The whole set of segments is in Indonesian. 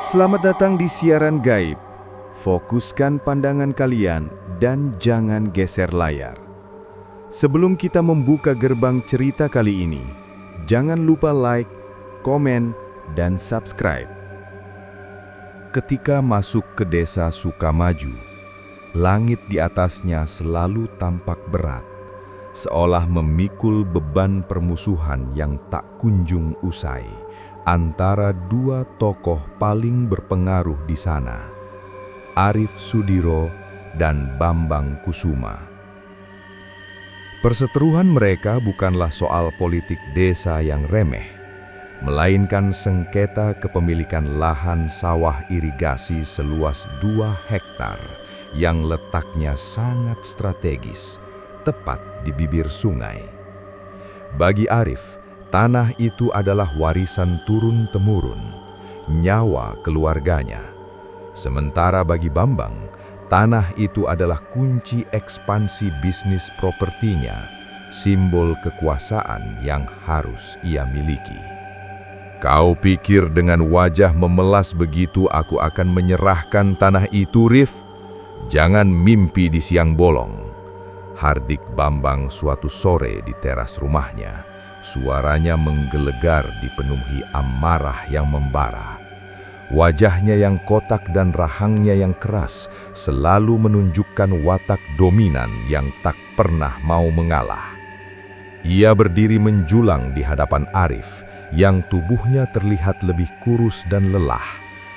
Selamat datang di siaran gaib. Fokuskan pandangan kalian dan jangan geser layar. Sebelum kita membuka gerbang cerita kali ini, jangan lupa like, komen, dan subscribe. Ketika masuk ke desa Sukamaju, langit di atasnya selalu tampak berat, seolah memikul beban permusuhan yang tak kunjung usai antara dua tokoh paling berpengaruh di sana, Arif Sudiro dan Bambang Kusuma. Perseteruan mereka bukanlah soal politik desa yang remeh, melainkan sengketa kepemilikan lahan sawah irigasi seluas 2 hektar yang letaknya sangat strategis, tepat di bibir sungai. Bagi Arif, tanah itu adalah warisan turun-temurun, nyawa keluarganya. Sementara bagi Bambang, tanah itu adalah kunci ekspansi bisnis propertinya, simbol kekuasaan yang harus ia miliki. Kau pikir dengan wajah memelas begitu aku akan menyerahkan tanah itu, Rif? Jangan mimpi di siang bolong. Hardik Bambang suatu sore di teras rumahnya. Suaranya menggelegar dipenuhi amarah yang membara. Wajahnya yang kotak dan rahangnya yang keras selalu menunjukkan watak dominan yang tak pernah mau mengalah. Ia berdiri menjulang di hadapan Arif yang tubuhnya terlihat lebih kurus dan lelah,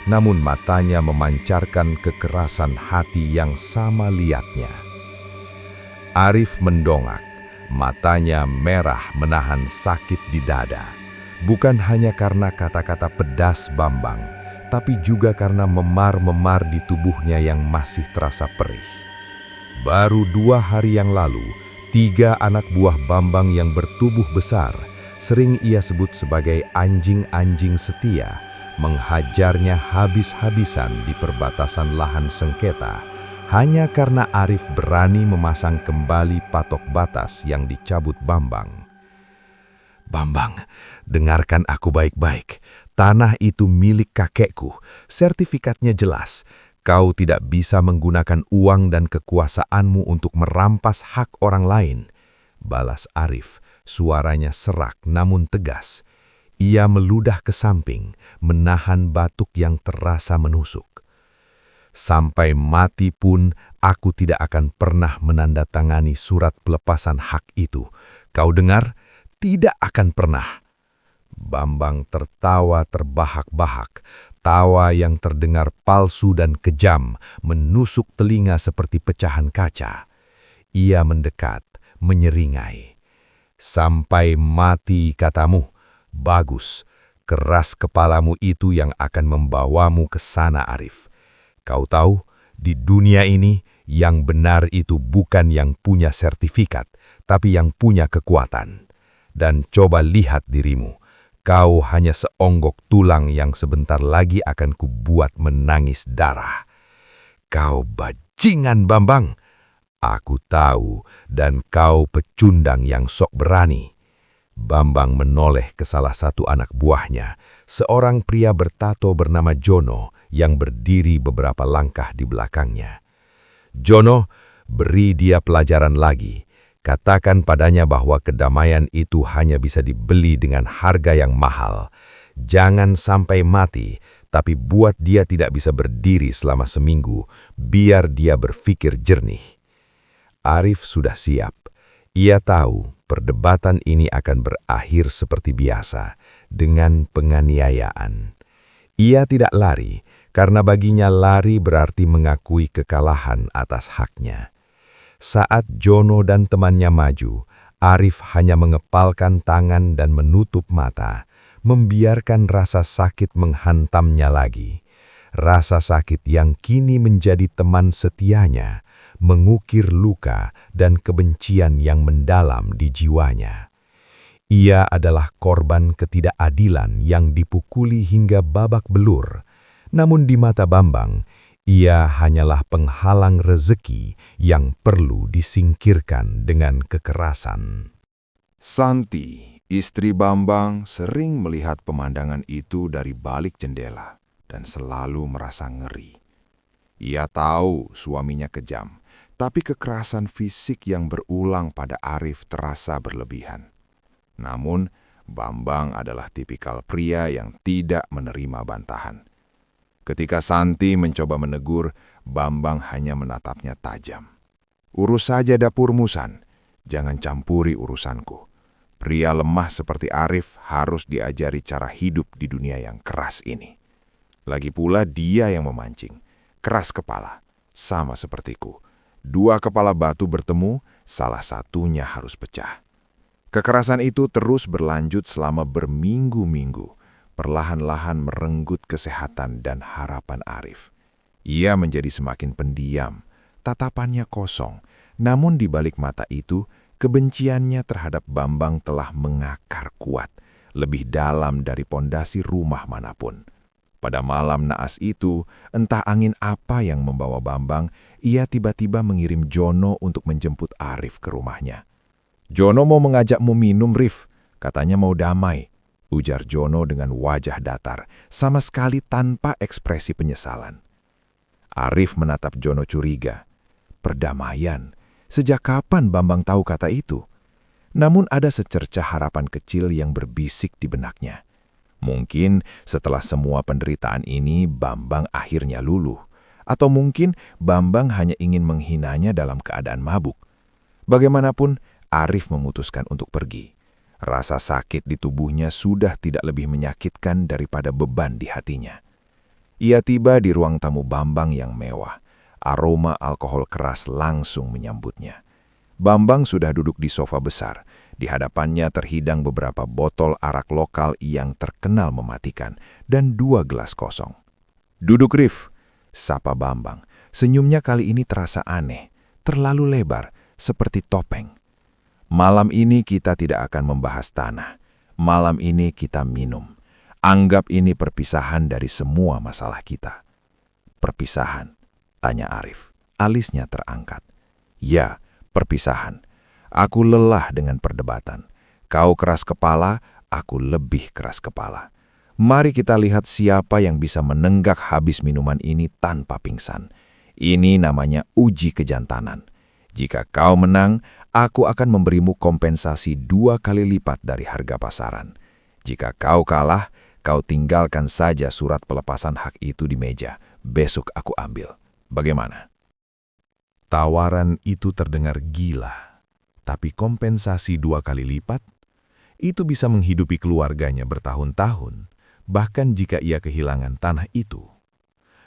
namun matanya memancarkan kekerasan hati yang sama liatnya. Arif mendongak. Matanya merah menahan sakit di dada, bukan hanya karena kata-kata pedas Bambang, tapi juga karena memar-memar di tubuhnya yang masih terasa perih. Baru 2 hari yang lalu, 3 anak buah Bambang yang bertubuh besar, sering ia sebut sebagai anjing-anjing setia, menghajarnya habis-habisan di perbatasan lahan sengketa, hanya karena Arif berani memasang kembali patok batas yang dicabut Bambang. Bambang, dengarkan aku baik-baik. Tanah itu milik kakekku, sertifikatnya jelas. Kau tidak bisa menggunakan uang dan kekuasaanmu untuk merampas hak orang lain. Balas Arif, suaranya serak namun tegas. Ia meludah ke samping, menahan batuk yang terasa menusuk. Sampai mati pun aku tidak akan pernah menandatangani surat pelepasan hak itu. Kau dengar? Tidak akan pernah. Bambang tertawa terbahak-bahak, tawa yang terdengar palsu dan kejam, menusuk telinga seperti pecahan kaca. Ia mendekat, menyeringai. Sampai mati katamu? Bagus, keras kepalamu itu yang akan membawamu ke sana, Arif. Kau tahu, di dunia ini yang benar itu bukan yang punya sertifikat, tapi yang punya kekuatan. Dan coba lihat dirimu, kau hanya seonggok tulang yang sebentar lagi akan kubuat menangis darah. Kau bajingan, Bambang. Aku tahu, dan kau pecundang yang sok berani. Bambang menoleh ke salah satu anak buahnya, seorang pria bertato bernama Jono, yang berdiri beberapa langkah di belakangnya. Jono, beri dia pelajaran lagi. Katakan padanya bahwa kedamaian itu hanya bisa dibeli dengan harga yang mahal. Jangan sampai mati, tapi buat dia tidak bisa berdiri selama seminggu, biar dia berpikir jernih. Arif sudah siap. Ia tahu perdebatan ini akan berakhir seperti biasa, dengan penganiayaan. Ia tidak lari, karena baginya lari berarti mengakui kekalahan atas haknya. Saat Jono dan temannya maju, Arif hanya mengepalkan tangan dan menutup mata, membiarkan rasa sakit menghantamnya lagi. Rasa sakit yang kini menjadi teman setianya, mengukir luka dan kebencian yang mendalam di jiwanya. Ia adalah korban ketidakadilan yang dipukuli hingga babak belur. Namun di mata Bambang, ia hanyalah penghalang rezeki yang perlu disingkirkan dengan kekerasan. Santi, istri Bambang, sering melihat pemandangan itu dari balik jendela. dan selalu merasa ngeri. Ia tahu suaminya kejam, tapi kekerasan fisik yang berulang pada Arif terasa berlebihan. Namun, Bambang adalah tipikal pria yang tidak menerima bantahan. Ketika Santi mencoba menegur, Bambang hanya menatapnya tajam. "Urus saja dapurmu, San. Jangan campuri urusanku." Pria lemah seperti Arif harus diajari cara hidup di dunia yang keras ini. Lagi pula dia yang memancing. Keras kepala, sama sepertiku. Dua kepala batu bertemu, salah satunya harus pecah. Kekerasan itu terus berlanjut selama berminggu-minggu, perlahan-lahan merenggut kesehatan dan harapan Arif. Ia menjadi semakin pendiam, tatapannya kosong, namun di balik mata itu, kebenciannya terhadap Bambang telah mengakar kuat, lebih dalam dari pondasi rumah manapun. Pada malam naas itu, entah angin apa yang membawa Bambang, ia tiba-tiba mengirim Jono untuk menjemput Arif ke rumahnya. "Jono mau mengajakmu minum, Rif. Katanya mau damai," ujar Jono dengan wajah datar, sama sekali tanpa ekspresi penyesalan. Arif menatap Jono curiga. Perdamaian? Sejak kapan Bambang tahu kata itu? Namun ada secercah harapan kecil yang berbisik di benaknya. Mungkin setelah semua penderitaan ini Bambang akhirnya luluh. Atau mungkin Bambang hanya ingin menghinanya dalam keadaan mabuk. Bagaimanapun, Arif memutuskan untuk pergi. Rasa sakit di tubuhnya sudah tidak lebih menyakitkan daripada beban di hatinya. Ia tiba di ruang tamu Bambang yang mewah. Aroma alkohol keras langsung menyambutnya. Bambang sudah duduk di sofa besar. Di hadapannya terhidang beberapa botol arak lokal yang terkenal mematikan dan 2 gelas kosong. "Duduk, Rif," sapa Bambang. Senyumnya kali ini terasa aneh, terlalu lebar, seperti topeng. "Malam ini kita tidak akan membahas tanah. Malam ini kita minum. Anggap ini perpisahan dari semua masalah kita." "Perpisahan?" tanya Arif. Alisnya terangkat. "Ya, perpisahan. Aku lelah dengan perdebatan. Kau keras kepala, aku lebih keras kepala. Mari kita lihat siapa yang bisa menenggak habis minuman ini tanpa pingsan. Ini namanya uji kejantanan. Jika kau menang, aku akan memberimu kompensasi 2 kali lipat dari harga pasaran. Jika kau kalah, kau tinggalkan saja surat pelepasan hak itu di meja. Besok aku ambil. Bagaimana?" Tawaran itu terdengar gila, tapi kompensasi 2 kali lipat? Itu bisa menghidupi keluarganya bertahun-tahun, bahkan jika ia kehilangan tanah itu.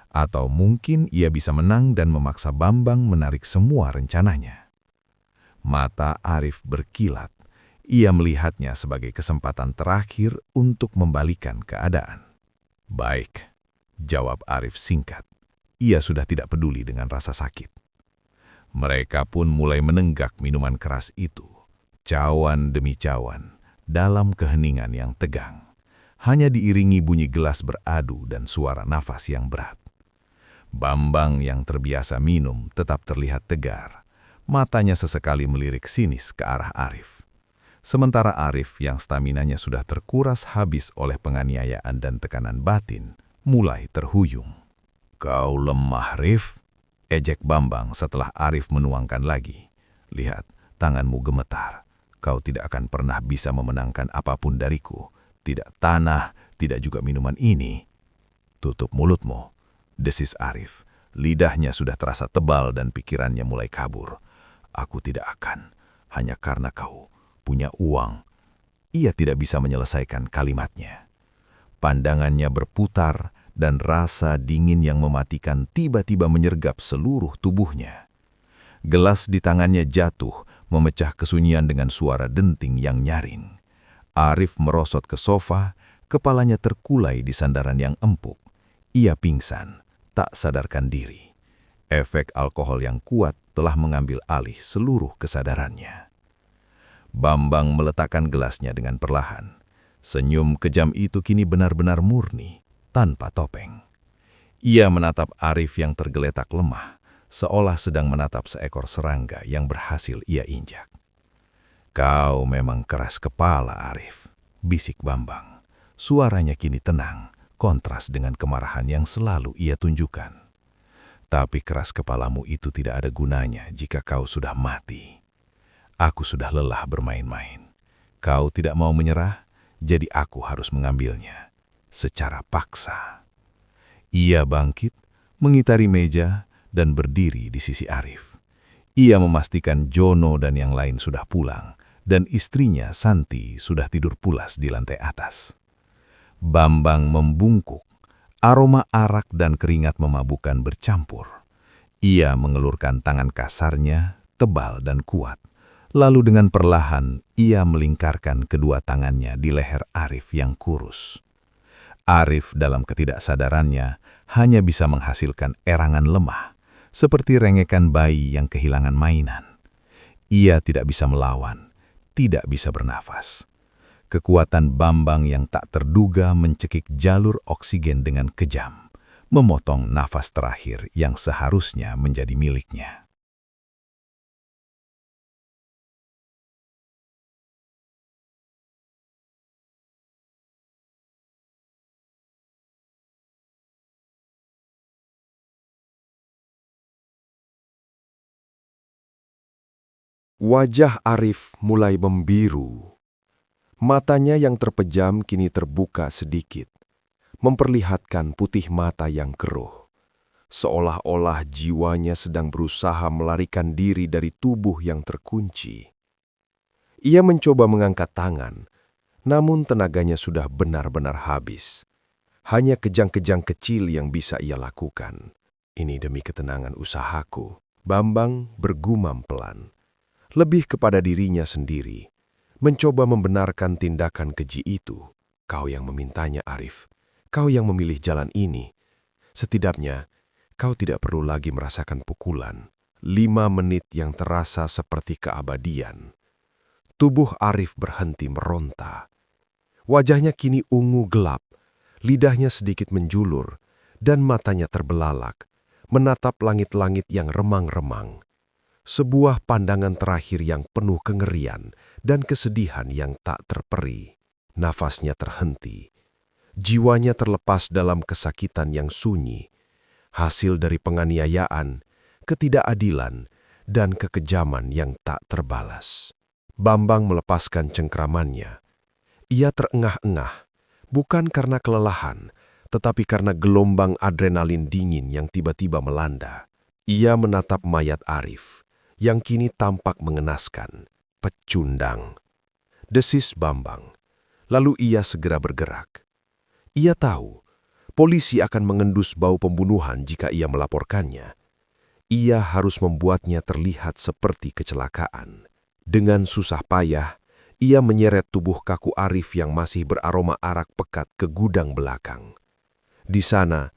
Atau mungkin ia bisa menang dan memaksa Bambang menarik semua rencananya. Mata Arif berkilat. Ia melihatnya sebagai kesempatan terakhir untuk membalikan keadaan. "Baik," jawab Arif singkat. Ia sudah tidak peduli dengan rasa sakit. Mereka pun mulai menenggak minuman keras itu, cawan demi cawan, dalam keheningan yang tegang. Hanya diiringi bunyi gelas beradu dan suara nafas yang berat. Bambang yang terbiasa minum tetap terlihat tegar. Matanya sesekali melirik sinis ke arah Arif. Sementara Arif yang staminanya sudah terkuras habis oleh penganiayaan dan tekanan batin, mulai terhuyung. "Kau lemah, Rif," ejek Bambang setelah Arif menuangkan lagi. "Lihat, tanganmu gemetar. Kau tidak akan pernah bisa memenangkan apapun dariku. Tidak tanah, tidak juga minuman ini." "Tutup mulutmu," desis Arif. Lidahnya sudah terasa tebal dan pikirannya mulai kabur. "Aku tidak akan, hanya karena kau punya uang." Ia tidak bisa menyelesaikan kalimatnya. Pandangannya berputar dan rasa dingin yang mematikan tiba-tiba menyergap seluruh tubuhnya. Gelas di tangannya jatuh, memecah kesunyian dengan suara denting yang nyaring. Arif merosot ke sofa, kepalanya terkulai di sandaran yang empuk. Ia pingsan, tak sadarkan diri. Efek alkohol yang kuat telah mengambil alih seluruh kesadarannya. Bambang meletakkan gelasnya dengan perlahan. Senyum kejam itu kini benar-benar murni, tanpa topeng. Ia menatap Arif yang tergeletak lemah, seolah sedang menatap seekor serangga yang berhasil ia injak. "Kau memang keras kepala, Arif," bisik Bambang. Suaranya kini tenang, kontras dengan kemarahan yang selalu ia tunjukkan. Tapi keras kepalamu itu tidak ada gunanya jika kau sudah mati. Aku sudah lelah bermain-main. Kau tidak mau menyerah, jadi aku harus mengambilnya secara paksa. Ia bangkit, mengitari meja, dan berdiri di sisi Arif. Ia memastikan Jono dan yang lain sudah pulang, dan istrinya Santi sudah tidur pulas di lantai atas. Bambang membungkuk, aroma arak dan keringat memabukkan bercampur. Ia mengelurkan tangan kasarnya, tebal dan kuat. Lalu dengan perlahan, ia melingkarkan kedua tangannya di leher Arif yang kurus. Arif dalam ketidaksadarannya hanya bisa menghasilkan erangan lemah, seperti rengekan bayi yang kehilangan mainan. Ia tidak bisa melawan, tidak bisa bernafas. Kekuatan Bambang yang tak terduga mencekik jalur oksigen dengan kejam, memotong nafas terakhir yang seharusnya menjadi miliknya. Wajah Arif mulai membiru. Matanya yang terpejam kini terbuka sedikit, memperlihatkan putih mata yang keruh. Seolah-olah jiwanya sedang berusaha melarikan diri dari tubuh yang terkunci. Ia mencoba mengangkat tangan, namun tenaganya sudah benar-benar habis. Hanya kejang-kejang kecil yang bisa ia lakukan. Ini demi ketenangan usahaku, Bambang bergumam pelan. Lebih kepada dirinya sendiri, mencoba membenarkan tindakan keji itu. Kau yang memintanya, Arif. Kau yang memilih jalan ini. Setidaknya, kau tidak perlu lagi merasakan pukulan. 5 menit yang terasa seperti keabadian. Tubuh Arif berhenti meronta. Wajahnya kini ungu gelap, lidahnya sedikit menjulur, dan matanya terbelalak, menatap langit-langit yang remang-remang. Sebuah pandangan terakhir yang penuh kengerian dan kesedihan yang tak terperi. Nafasnya terhenti. Jiwanya terlepas dalam kesakitan yang sunyi, hasil dari penganiayaan, ketidakadilan, dan kekejaman yang tak terbalas. Bambang melepaskan cengkramannya. Ia terengah-engah, bukan karena kelelahan, tetapi karena gelombang adrenalin dingin yang tiba-tiba melanda. Ia menatap mayat Arif, yang kini tampak mengenaskan. Pecundang, desis Bambang. Lalu ia segera bergerak. Ia tahu, polisi akan mengendus bau pembunuhan jika ia melaporkannya. Ia harus membuatnya terlihat seperti kecelakaan. Dengan susah payah, ia menyeret tubuh kaku Arif yang masih beraroma arak pekat ke gudang belakang. Di sana,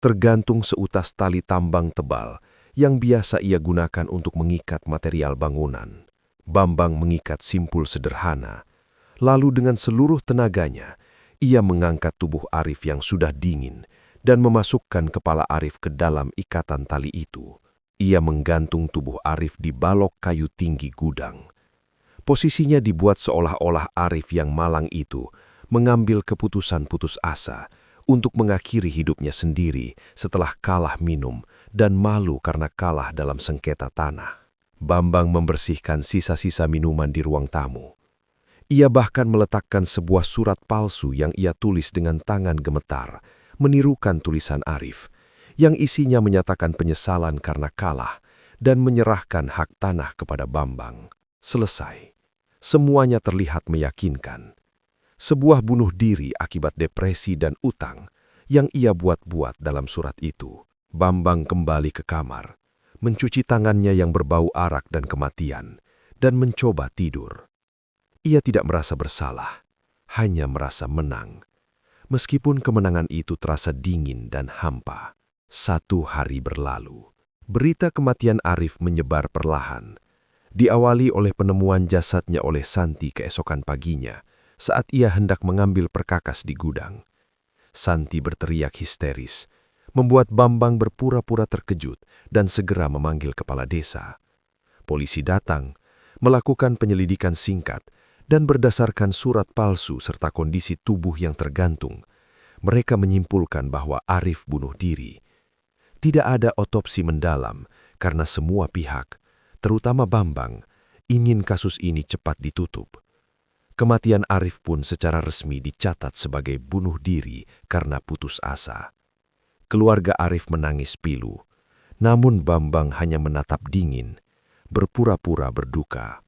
tergantung seutas tali tambang tebal yang biasa ia gunakan untuk mengikat material bangunan. Bambang mengikat simpul sederhana, lalu dengan seluruh tenaganya, ia mengangkat tubuh Arif yang sudah dingin dan memasukkan kepala Arif ke dalam ikatan tali itu. Ia menggantung tubuh Arif di balok kayu tinggi gudang. Posisinya dibuat seolah-olah Arif yang malang itu mengambil keputusan putus asa untuk mengakhiri hidupnya sendiri setelah kalah minum dan malu karena kalah dalam sengketa tanah. Bambang membersihkan sisa-sisa minuman di ruang tamu. Ia bahkan meletakkan sebuah surat palsu yang ia tulis dengan tangan gemetar, menirukan tulisan Arif, yang isinya menyatakan penyesalan karena kalah dan menyerahkan hak tanah kepada Bambang. Selesai. Semuanya terlihat meyakinkan. Sebuah bunuh diri akibat depresi dan utang yang ia buat-buat dalam surat itu. Bambang kembali ke kamar, mencuci tangannya yang berbau arak dan kematian, dan mencoba tidur. Ia tidak merasa bersalah, hanya merasa menang. Meskipun kemenangan itu terasa dingin dan hampa. 1 hari berlalu. Berita kematian Arif menyebar perlahan. Diawali oleh penemuan jasadnya oleh Santi keesokan paginya, saat ia hendak mengambil perkakas di gudang. Santi berteriak histeris, membuat Bambang berpura-pura terkejut dan segera memanggil kepala desa. Polisi datang, melakukan penyelidikan singkat, dan berdasarkan surat palsu serta kondisi tubuh yang tergantung, mereka menyimpulkan bahwa Arif bunuh diri. Tidak ada otopsi mendalam karena semua pihak, terutama Bambang, ingin kasus ini cepat ditutup. Kematian Arif pun secara resmi dicatat sebagai bunuh diri karena putus asa. Keluarga Arif menangis pilu, namun Bambang hanya menatap dingin, berpura-pura berduka.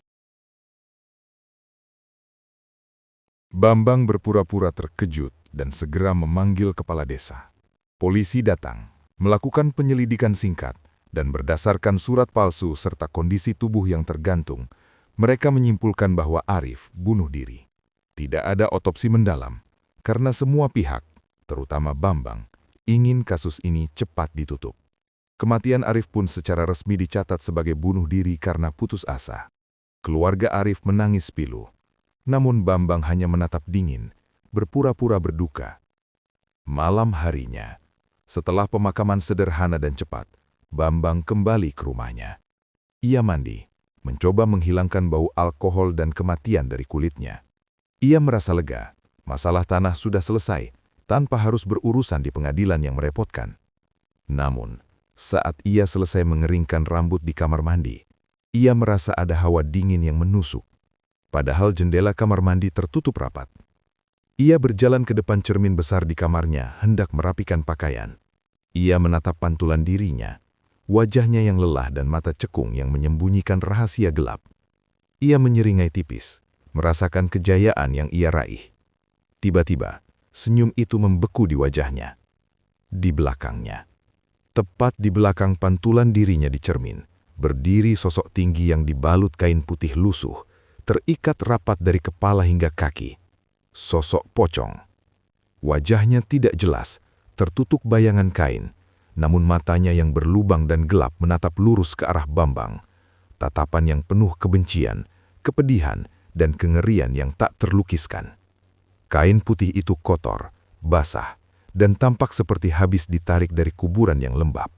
Bambang berpura-pura terkejut dan segera memanggil kepala desa. Polisi datang, melakukan penyelidikan singkat, dan berdasarkan surat palsu serta kondisi tubuh yang tergantung, mereka menyimpulkan bahwa Arif bunuh diri. Tidak ada otopsi mendalam, karena semua pihak, terutama Bambang, ingin kasus ini cepat ditutup. Kematian Arif pun secara resmi dicatat sebagai bunuh diri karena putus asa. Keluarga Arif menangis pilu, namun Bambang hanya menatap dingin, berpura-pura berduka. Malam harinya, setelah pemakaman sederhana dan cepat, Bambang kembali ke rumahnya. Ia mandi, mencoba menghilangkan bau alkohol dan kematian dari kulitnya. Ia merasa lega, masalah tanah sudah selesai, tanpa harus berurusan di pengadilan yang merepotkan. Namun, saat ia selesai mengeringkan rambut di kamar mandi, ia merasa ada hawa dingin yang menusuk. Padahal jendela kamar mandi tertutup rapat. Ia berjalan ke depan cermin besar di kamarnya, hendak merapikan pakaian. Ia menatap pantulan dirinya, wajahnya yang lelah dan mata cekung yang menyembunyikan rahasia gelap. Ia menyeringai tipis, merasakan kejayaan yang ia raih. Tiba-tiba, senyum itu membeku di wajahnya. Di belakangnya, tepat di belakang pantulan dirinya di cermin, berdiri sosok tinggi yang dibalut kain putih lusuh, terikat rapat dari kepala hingga kaki. Sosok pocong. Wajahnya tidak jelas, tertutup bayangan kain, namun matanya yang berlubang dan gelap menatap lurus ke arah Bambang. Tatapan yang penuh kebencian, kepedihan, dan kengerian yang tak terlukiskan. Kain putih itu kotor, basah, dan tampak seperti habis ditarik dari kuburan yang lembab.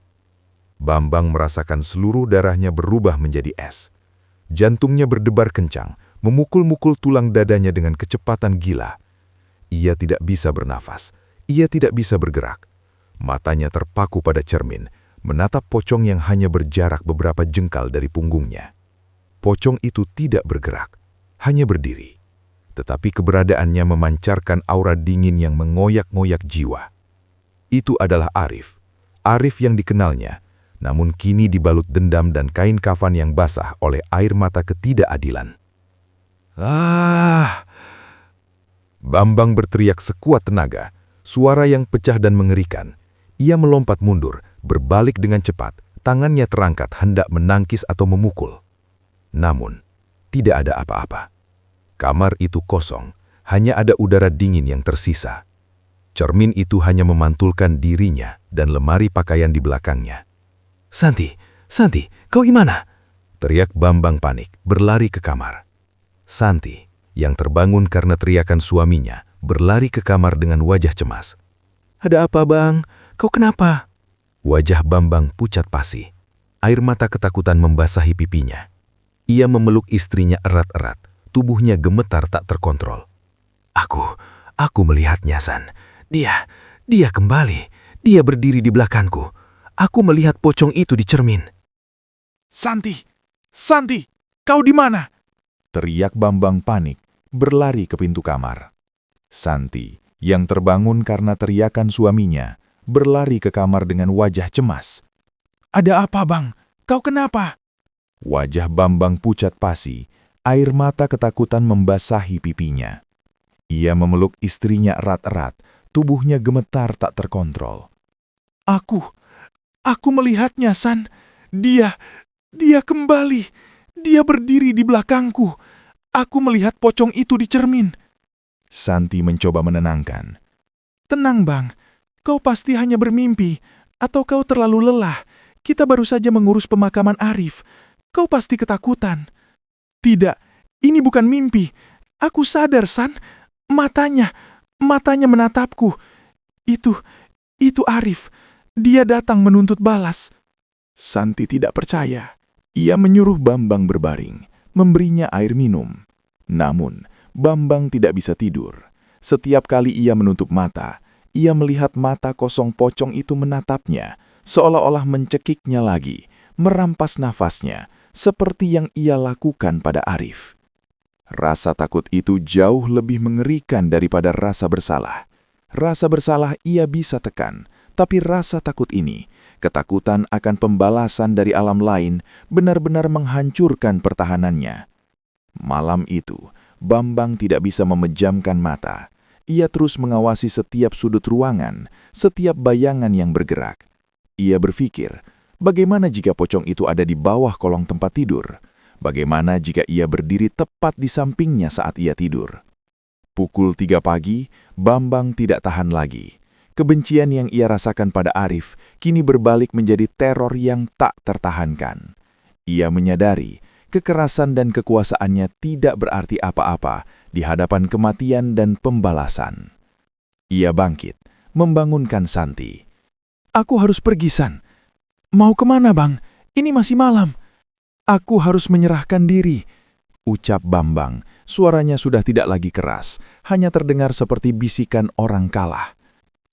Bambang merasakan seluruh darahnya berubah menjadi es. Jantungnya berdebar kencang, memukul-mukul tulang dadanya dengan kecepatan gila. Ia tidak bisa bernafas, ia tidak bisa bergerak. Matanya terpaku pada cermin, menatap pocong yang hanya berjarak beberapa jengkal dari punggungnya. Pocong itu tidak bergerak, hanya berdiri. Tetapi keberadaannya memancarkan aura dingin yang mengoyak-ngoyak jiwa. Itu adalah Arif. Arif yang dikenalnya, namun kini dibalut dendam dan kain kafan yang basah oleh air mata ketidakadilan. Bambang berteriak sekuat tenaga, suara yang pecah dan mengerikan. Ia melompat mundur, berbalik dengan cepat, tangannya terangkat hendak menangkis atau memukul. Namun, tidak ada apa-apa. Kamar itu kosong, hanya ada udara dingin yang tersisa. Cermin itu hanya memantulkan dirinya dan lemari pakaian di belakangnya. Santi, kau gimana? Teriak Bambang panik, berlari ke kamar. Santi, yang terbangun karena teriakan suaminya, berlari ke kamar dengan wajah cemas. Ada apa, Bang? Kau kenapa? Wajah Bambang pucat pasi. Air mata ketakutan membasahi pipinya. Ia memeluk istrinya erat-erat, tubuhnya gemetar tak terkontrol. Aku melihatnya, San. Dia kembali. Dia berdiri di belakangku. Aku melihat pocong itu di cermin. Santi, kau di mana? Teriak Bambang panik, berlari ke pintu kamar. Santi, yang terbangun karena teriakan suaminya, berlari ke kamar dengan wajah cemas. Ada apa, Bang? Kau kenapa? Wajah Bambang pucat pasi, air mata ketakutan membasahi pipinya. Ia memeluk istrinya erat-erat, tubuhnya gemetar tak terkontrol. Aku melihatnya, San. Dia kembali. Dia berdiri di belakangku. Aku melihat pocong itu di cermin. Santi mencoba menenangkan. Tenang, Bang. Kau pasti hanya bermimpi. Atau kau terlalu lelah. Kita baru saja mengurus pemakaman Arif. Kau pasti ketakutan. Tidak, ini bukan mimpi. Aku sadar, San. Matanya menatapku. Itu Arif. Dia datang menuntut balas. Santi tidak percaya. Ia menyuruh Bambang berbaring, memberinya air minum. Namun, Bambang tidak bisa tidur. Setiap kali ia menutup mata, ia melihat mata kosong pocong itu menatapnya, seolah-olah mencekiknya lagi, merampas nafasnya, seperti yang ia lakukan pada Arif. Rasa takut itu jauh lebih mengerikan daripada rasa bersalah. Rasa bersalah ia bisa tekan, tapi rasa takut ini, ketakutan akan pembalasan dari alam lain, benar-benar menghancurkan pertahanannya. Malam itu, Bambang tidak bisa memejamkan mata. Ia terus mengawasi setiap sudut ruangan, setiap bayangan yang bergerak. Ia berpikir, bagaimana jika pocong itu ada di bawah kolong tempat tidur? Bagaimana jika ia berdiri tepat di sampingnya saat ia tidur? Pukul 3 pagi, Bambang tidak tahan lagi. Kebencian yang ia rasakan pada Arif kini berbalik menjadi teror yang tak tertahankan. Ia menyadari kekerasan dan kekuasaannya tidak berarti apa-apa di hadapan kematian dan pembalasan. Ia bangkit, membangunkan Santi. "Aku harus pergi, San." "Mau kemana, Bang? Ini masih malam." "Aku harus menyerahkan diri," ucap Bambang. Suaranya sudah tidak lagi keras, hanya terdengar seperti bisikan orang kalah.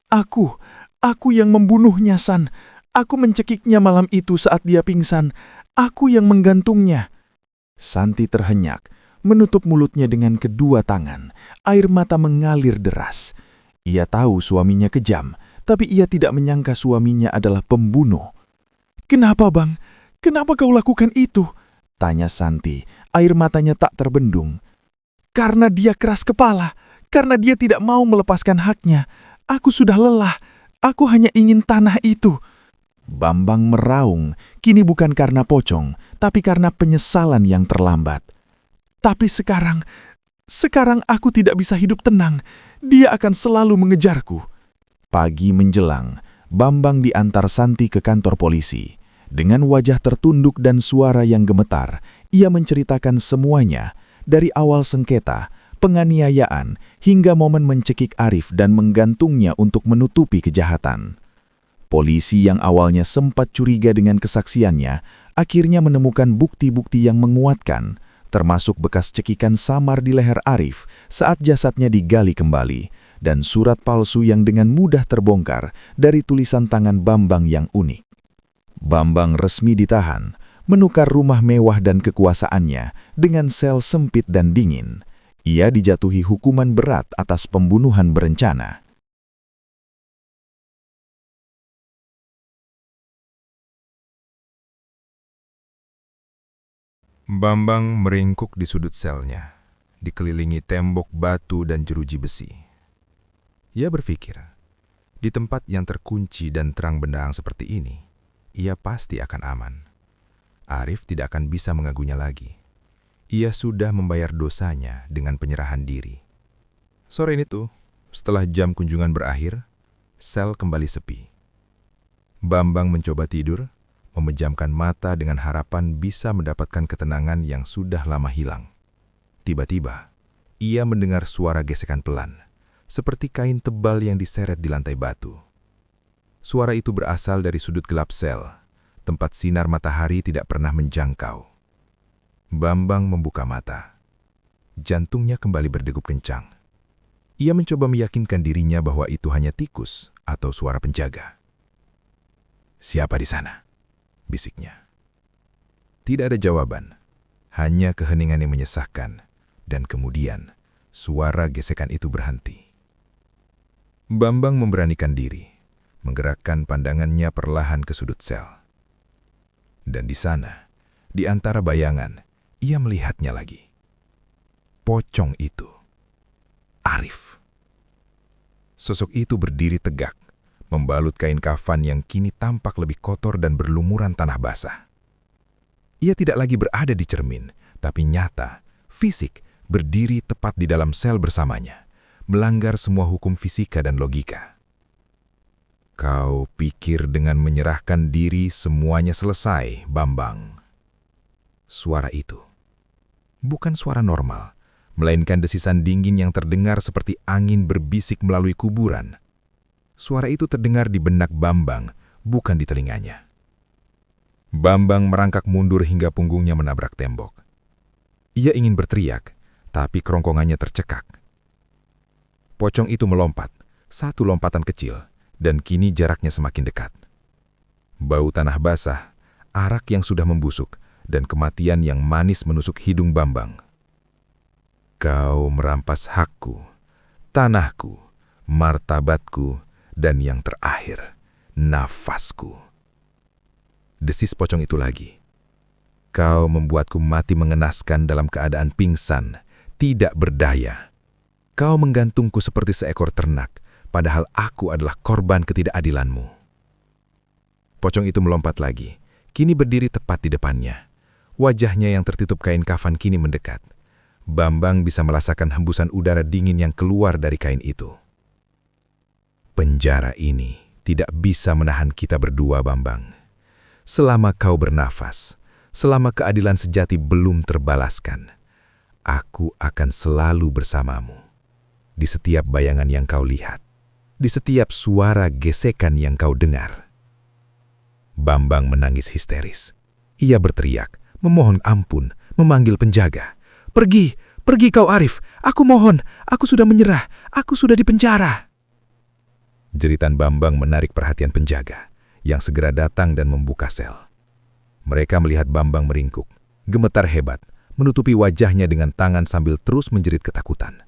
Aku yang membunuhnya, San. Aku mencekiknya malam itu saat dia pingsan. Aku yang menggantungnya." Santi terhenyak, menutup mulutnya dengan kedua tangan. Air mata mengalir deras. Ia tahu suaminya kejam, tapi ia tidak menyangka suaminya adalah pembunuh. "Kenapa, Bang? Kenapa kau lakukan itu?" tanya Santi. Air matanya tak terbendung. "Karena dia keras kepala. Karena dia tidak mau melepaskan haknya. Aku sudah lelah. Aku hanya ingin tanah itu." Bambang meraung, kini bukan karena pocong, tapi karena penyesalan yang terlambat. "Tapi sekarang aku tidak bisa hidup tenang. Dia akan selalu mengejarku." Pagi menjelang, Bambang diantar Santi ke kantor polisi. Dengan wajah tertunduk dan suara yang gemetar, ia menceritakan semuanya, dari awal sengketa, penganiayaan, hingga momen mencekik Arif dan menggantungnya untuk menutupi kejahatan. Polisi yang awalnya sempat curiga dengan kesaksiannya, akhirnya menemukan bukti-bukti yang menguatkan, termasuk bekas cekikan samar di leher Arif saat jasadnya digali kembali, dan surat palsu yang dengan mudah terbongkar dari tulisan tangan Bambang yang unik. Bambang resmi ditahan, menukar rumah mewah dan kekuasaannya dengan sel sempit dan dingin. Ia dijatuhi hukuman berat atas pembunuhan berencana. Bambang meringkuk di sudut selnya, dikelilingi tembok batu dan jeruji besi. Ia berpikir, di tempat yang terkunci dan terang benderang seperti ini, ia pasti akan aman. Arif tidak akan bisa mengganggunya lagi. Ia sudah membayar dosanya dengan penyerahan diri. Sore itu, setelah jam kunjungan berakhir, sel kembali sepi. Bambang mencoba tidur, memejamkan mata dengan harapan bisa mendapatkan ketenangan yang sudah lama hilang. Tiba-tiba, ia mendengar suara gesekan pelan, seperti kain tebal yang diseret di lantai batu. Suara itu berasal dari sudut gelap sel, tempat sinar matahari tidak pernah menjangkau. Bambang membuka mata. Jantungnya kembali berdegup kencang. Ia mencoba meyakinkan dirinya bahwa itu hanya tikus atau suara penjaga. "Siapa di sana?" bisiknya. Tidak ada jawaban, hanya keheningan yang menyesakkan, dan kemudian suara gesekan itu berhenti. Bambang memberanikan diri, menggerakkan pandangannya perlahan ke sudut sel. Dan di sana, di antara bayangan, ia melihatnya lagi. Pocong itu, Arif. Sosok itu berdiri tegak, membalut kain kafan yang kini tampak lebih kotor dan berlumuran tanah basah. Ia tidak lagi berada di cermin, tapi nyata, fisik, berdiri tepat di dalam sel bersamanya, melanggar semua hukum fisika dan logika. "Kau pikir dengan menyerahkan diri semuanya selesai, Bambang?" Suara itu bukan suara normal, melainkan desisan dingin yang terdengar seperti angin berbisik melalui kuburan. Suara itu terdengar di benak Bambang, bukan di telinganya. Bambang merangkak mundur hingga punggungnya menabrak tembok. Ia ingin berteriak, tapi kerongkongannya tercekak. Pocong itu melompat, Satu lompatan kecil, dan kini jaraknya semakin dekat. Bau tanah basah, arak yang sudah membusuk, dan kematian yang manis menusuk hidung Bambang. Kau merampas hakku, tanahku, martabatku, dan yang terakhir, nafasku. Desis pocong itu lagi. Kau membuatku mati mengenaskan dalam keadaan pingsan, tidak berdaya. Kau menggantungku seperti seekor ternak, padahal aku adalah korban ketidakadilanmu. Pocong itu melompat lagi, kini berdiri tepat di depannya. Wajahnya yang tertutup kain kafan kini mendekat. Bambang bisa merasakan hembusan udara dingin yang keluar dari kain itu. Penjara ini tidak bisa menahan kita berdua, Bambang. Selama kau bernafas, selama keadilan sejati belum terbalaskan, aku akan selalu bersamamu. Di setiap bayangan yang kau lihat, di setiap suara gesekan yang kau dengar. Bambang menangis histeris. Ia berteriak, memohon ampun, memanggil penjaga. Pergi, pergi kau Arif, aku mohon, aku sudah menyerah, aku sudah dipenjara. Jeritan Bambang menarik perhatian penjaga, yang segera datang dan membuka sel. Mereka melihat Bambang meringkuk, gemetar hebat, menutupi wajahnya dengan tangan sambil terus menjerit ketakutan.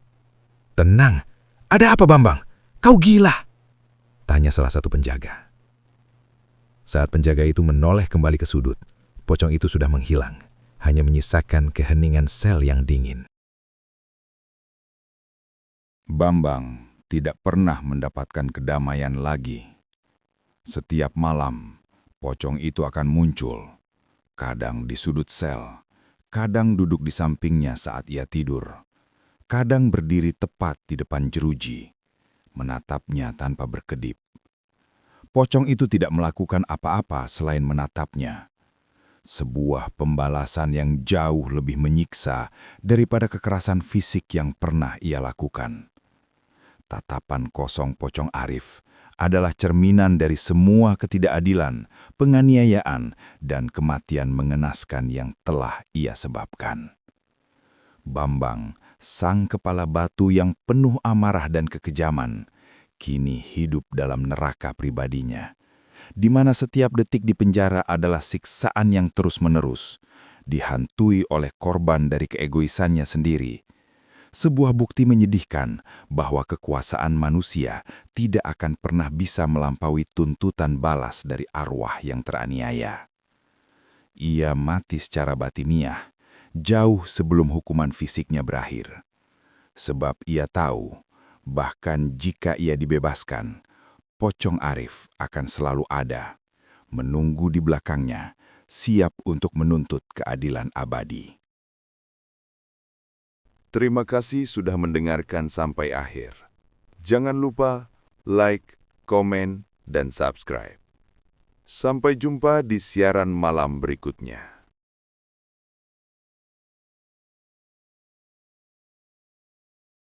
Tenang, ada apa Bambang? Kau gila? Tanya salah satu penjaga. Saat penjaga itu menoleh kembali ke sudut, pocong itu sudah menghilang, hanya menyisakan keheningan sel yang dingin. Bambang tidak pernah mendapatkan kedamaian lagi. Setiap malam, pocong itu akan muncul, kadang di sudut sel, kadang duduk di sampingnya saat ia tidur, kadang berdiri tepat di depan jeruji, menatapnya tanpa berkedip. Pocong itu tidak melakukan apa-apa selain menatapnya. Sebuah pembalasan yang jauh lebih menyiksa daripada kekerasan fisik yang pernah ia lakukan. Tatapan kosong pocong Arif adalah cerminan dari semua ketidakadilan, penganiayaan, dan kematian mengenaskan yang telah ia sebabkan. Bambang, sang kepala batu yang penuh amarah dan kekejaman, kini hidup dalam neraka pribadinya, di mana setiap detik di penjara adalah siksaan yang terus-menerus, dihantui oleh korban dari keegoisannya sendiri. Sebuah bukti menyedihkan bahwa kekuasaan manusia tidak akan pernah bisa melampaui tuntutan balas dari arwah yang teraniaya. Ia mati secara batiniah, jauh sebelum hukuman fisiknya berakhir. Sebab ia tahu, bahkan jika ia dibebaskan, pocong Arif akan selalu ada, menunggu di belakangnya, siap untuk menuntut keadilan abadi. Terima kasih sudah mendengarkan sampai akhir. Jangan lupa like, komen, dan subscribe. Sampai jumpa di siaran malam berikutnya.